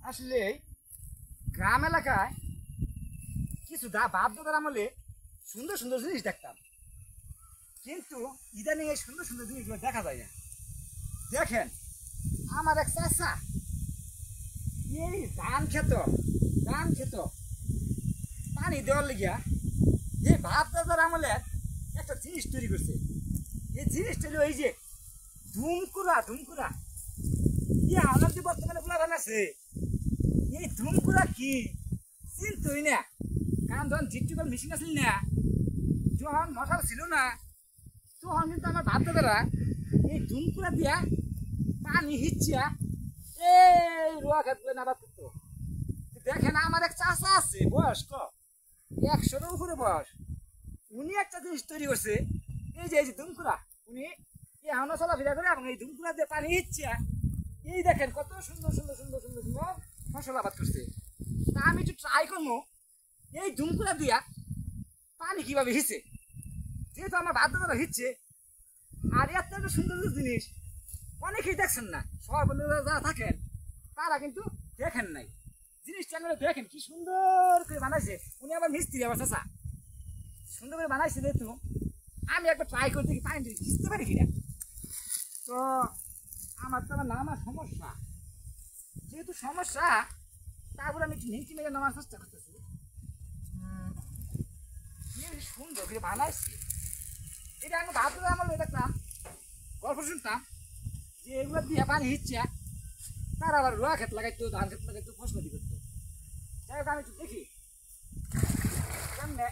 আসলে গ্রাম এলাকায় কিছু বাপ দাদার আমলে সুন্দর সুন্দর জিনিস দেখতাম, কিন্তু ইদানিং এই সুন্দর সুন্দর জিনিসগুলো দেখা যায় না। দেখেন, আমার এক চাচা এই ধান খেত পানি দেওয়ার লিগিয়া এই বাপ দাদার আমলে একটা জিনিস তৈরি করছে। এই জিনিসটা হলো এই যে ধুমকুরা আমার যে বর্তমানে প্লান আছে, এই ধুমকুরা কি চিনতই না। কারণ যখন জিট্টিকল মেশিন আসল না, যখন মোটর ছিল না, তখন কিন্তু আমার বাপ দাদারা এই ধুমকুরা দিয়া পানি হিচ্ছিয়া এই রোয়া খেতে আবাদ করতো। দেখেন, আমার এক চাচা আছে বয়স্ক 100-এর উপরে বয়স, উনি একটা জিনিস তৈরি করছে। এই যে ধুমকুরা, উনি এখনো চলাফেরা করে এবং এই ধুমকুরা দিয়ে পানি হিচ্ছিয়া এই দেখেন কত সুন্দর সুন্দর সুন্দর সুন্দর সুন্দর ফসল আবাদ করছে। তা আমি একটু ট্রাই করবো এই ধুমকুরা দিয়া পানি কিভাবে হিচ্ছে, যেহেতু আমার বাপ দাদারা হিচ্ছে। আর এত একটা সুন্দর জিনিস অনেকেই দেখছেন না, সব বন্ধুরা যারা থাকেন তারা কিন্তু দেখেন নাই। জিনিসটা দেখেন কি সুন্দর করে বানাইছে। উনি আবার মিস্ত্রি, আবার চাচা সুন্দর করে বানাইছে। যেহেতু আমি একবার ট্রাই করতে কি পানি ভিজতে পারি কিনা, তো আমার তো আবার নামার সমস্যা, যেহেতু সমস্যা তারপরে আমি একটু নিচে মেরে নামার চেষ্টা করতেছি। সুন্দর করে বানাইছে এটা। আমি ভাবতে আমার দেখতাম, গল্প শুনতাম যে এগুলো দিয়ে পানি হিচ্ছে তার আবার রোয়া ক্ষেত লাগাইতো, ধান ক্ষেত লাগাইতো, ফসলাদি করতো। যাই হোক, আমি একটু দেখি কেমনে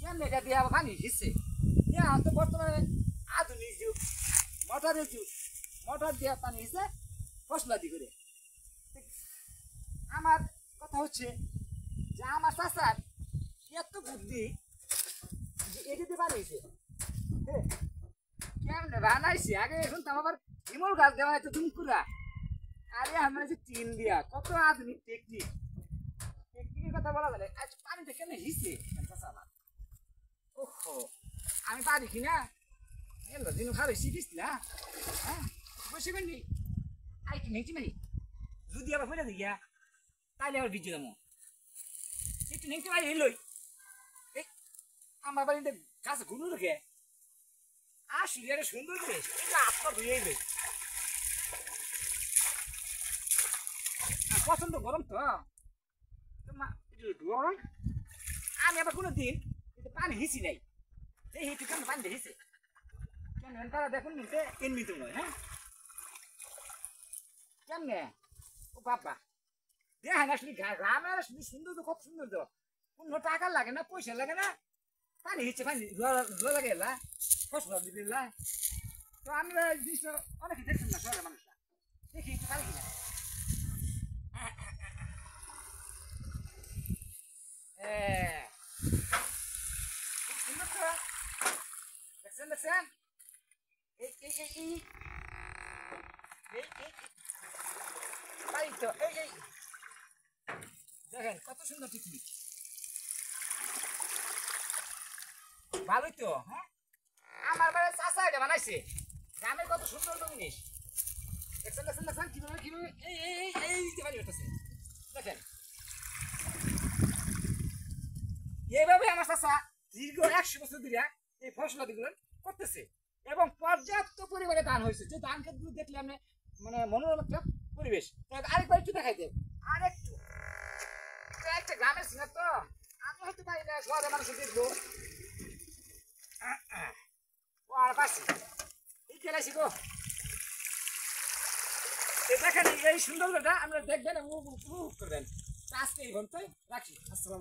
কেমনে এটা দিয়ে আবার পানি হিচ্ছে। এখন তো বর্তমানে আধুনিক যুগ, মোটরের যুগ, মোটর দিয়ে পানি হিচ্ছে ফসলাদি করে। আমার কথা হচ্ছে যে আমার চাচার এত বুদ্ধি যে এটিতে বানাইছে, কেমনে বানাইছে। আগে শুনতাম আবার হিমল গাছ দেওয়া হয়তো ধুমকুরা, আরে আমরা যে টিন দিয়া, কত আধুনিক টেকনিকের কথা বলা যাবে। আজ পানিটা কেমনে হিসে আমার, ওহো আমি পারি কিনা এলো দিন খাবে শিখিস না। হ্যাঁ বসে বেনি আই কি নেই নাই, যদি আবার ফেলে দিই তাইলে আবার ভিজে যাবো। একটু নেই পারি এলোই আমার বাড়িতে গাছ ঘুরু রেখে আসলি একটা সুন্দর জিনিস, আত্মা ধুয়ে এলোই। প্রচন্ড গরম তো, আমি আবার কোনো দিন পানি হিসি নাই, এই হিটু কেন পানি হিসে কেন তারা দেখুন নিতে এমনি তো নয়। হ্যাঁ কেমনে ও বাবা দেখেন, আসলে গ্রামের আসলে সুন্দর তো, কত সুন্দর তো, কোনো টাকা লাগে না, পয়সা লাগে না, পানি হিচ্ছে পানি রোয়া লাগে এলা ফসল দিবে। তো আমি জিনিসটা অনেকে দেখছেন না, শহরের মানুষরা দেখি একটু পারি কিনা। খুব সুন্দর তো, দেখছেন দেখছেন তাই তো, দেখেন কত সুন্দর টেকনিক, ভালোই তো। হ্যাঁ আমার বাড়ির চাচা এটা বানাইছে, গ্রামের কত সুন্দর জিনিস। দেখছেন দেখছেন দেখছেন কিভাবে কিভাবে দেখেন এইভাবে আমার চাচা দীর্ঘ 100 বছর ধরে এই ফসলাদিগুলো করতেছে এবং পর্যাপ্ত পরিমাণে ধান হয়েছে। যে ধান ক্ষেতগুলো দেখলে আমি মানে মনোরম একটা পরিবেশ। আরেকবার একটু দেখাই দেব, আরেকটু একটা গ্রামের সিনার তো, আমি হয়তো পারি না, শহরের মানুষের দেখবো ও আর পাচ্ছি এই খেলাইছি গো। দেখেন এই সৌন্দর্যটা আমরা দেখবেন এবং উপভোগ করবেন। আজকে এই পর্যন্তই রাখি। আসসালামু আলাইকুম।